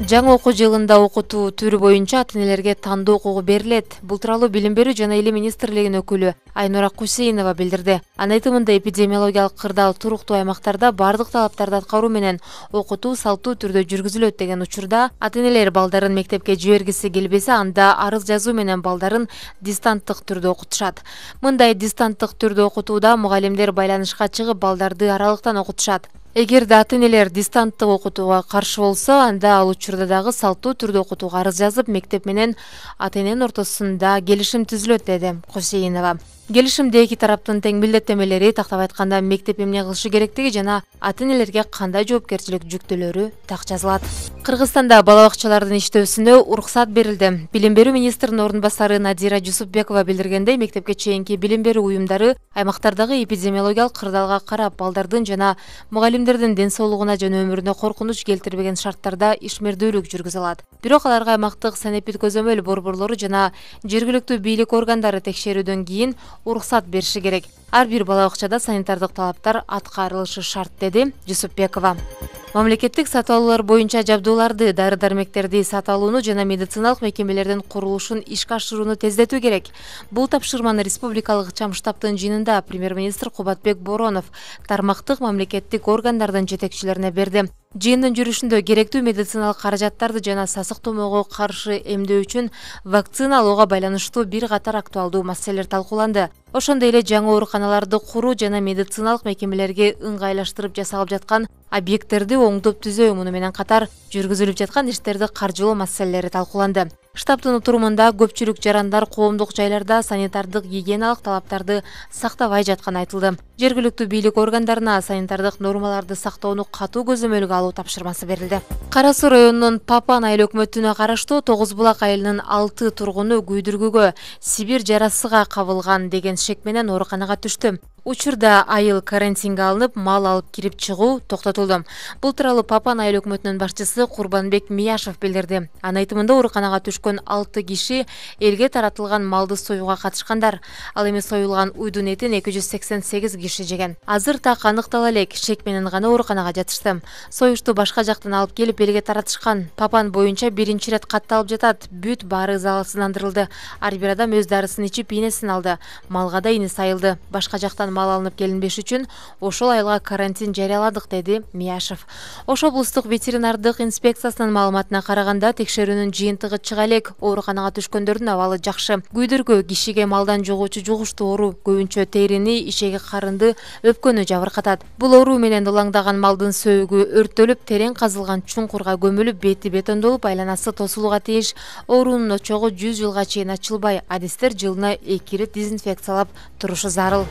Жаңы окуу жылында окутуу түрү боюнча ата-энелерге тандоо укугу берилет. Бул тууралуу Билим берүү жана Илим министрлигинин өкүлү Айнура Кусейнова билдирди. Анын айтымында эпидемиологиялык кырдаал туруктуу аймактарда бардык талаптарды аткаруу менен окутуу салттуу түрдө жүргүзүлөт деген учурда ата-энелер балдарын мектепке жибергиси келбесе, анда арыз жазуу менен балдарын дистанттык түрдө окутушат. Мындай дистанттык түрдө окутууда мугалимдер байланышка чыгып балдарды аралыктан окутушат. Эгерде ата-энелер дистанттык окутууга каршы болсо, анда ал учурда дагы салттуу түрдө окутууга арыз жазып, мектеп менен ата-эненин ортосунда келишим түзүлөт, деди Кусейнова. Келишимде эки тараптын тең милдеттенмелери, тактап айтканда мектеп эмне кылышы керектиги жана ата-энелерге кандай жоопкерчилик жүктөлөрү так жазылат. Кыргызстанда бала бакчалардын иштөөсүнө уруксат берилди. Билим берүү министринин орун басары Надира Жусупбекова билдиргендей, мектепке чейинки билим берүү уюмдары аймактардагы эпидемиологиялык кырдаалга карап, балдардын жана мугалимдердин ден соолугуна жана өмүрүнө коркунуч келтирбеген шарттарда ишмердүүлүк жүргүзө алат. Бирок аларга аймактык санэпид көзөмөл борборлору жана жергиликтүү бийлик органдары текшерүүдөн кийин уруксат бериши керек. Ар бир бала бакчада санитардык талаптар аткарылышы шарт, деди Жусупбекова. Мамлекеттик сатып алуулар боюнча жабдууларды, дары-дармектерди сатып алууну жана медициналык мекемелердин курулушун ишке ашырууну тездетүү керек. Бул тапшырманы республикалык ЧАМ штабтын жыйынында премьер-министр Кубатбек Боронов тармактык мамлекеттик органдардын жетекчилерине берди. Жыйындын жүрүшүндө керектүү медициналык каражаттарды жана сасык тумоого каршы эмдөө үчүн вакцина алууга байланыштуу бир катар актуалдуу маселелер талкууланды. Ошондой эле жаңы ооруканаларды куруу жана медициналык мекемелерге ыңгайлаштырып жасалып жаткан объекттерди оңдоп түзөө муну менен катар жүргүзүлүп жаткан иштерди каржылоо маселелери талкууланды. Штабтын отурумунда көпчүлүк жарандар коомдук жайларда санитардык гигиеналык талаптарды сактабай жатканы айтылды. Жергиликтүү бийлик органдарына санитардык нормаларды сактоону катуу көзөмөлгө алуу тапшырмасы берилди. Кара Суу районунун Папан айыл өкмөтүнө караштуу Тогуз Булак айылынын 6 тургуну күйдүргүгө Сибир жарасыга кабылган деген шек менен ооруканага түштү. Учурда айыл карантинге алынып, мал алып кирип чыгуу токтотулду. Бул тууралуу Папан айыл өкмөтүнүн башчысы Курбанбек Мияшев билдирди. Анын айтымында ооруканага түшкөн 6 киши элге таратылган малды союуга катышкандар. Ал эми союлган уйдун этин 288 киши жеген. Азыр так аныктала элек, шек менен гана ооруканага жатышты. Союшту башка жактан алып келип элге таратышкан. Папан боюнча биринчи ирет катталып жатат. Бүт баары залалсыздандырылды. Ар бир адам өз дарысын ичип ийнесин алды. Малга да ийне сайылды. Башка жактан мал алынып келинбеш үчүн ошол айылга карантин жарыяладык, деди Мияшев. Ош облустук ветеринардык инспекциясынын маалыматына караганда, текшерүүнүн жыйынтыгы чыга элек, ооруканага түшкөндөрдүн абалы жакшы. Күйдүргү кишиге малдан жугуучу жугуштуу оору, көбүнчө терини, ишеги карынды, өпкөнү жабыркатат. Бул оору менен улаңдаган малдын сөөгү өрттөлүп, терең казылган чуңкурга көмүлүп, бети бетондолуп, айланасы тосулууга тийиш. Оорунун очогу 100 жылга чейин ачылбай, адистер жылына 2 ирет дезинфекциялап турушу зарыл.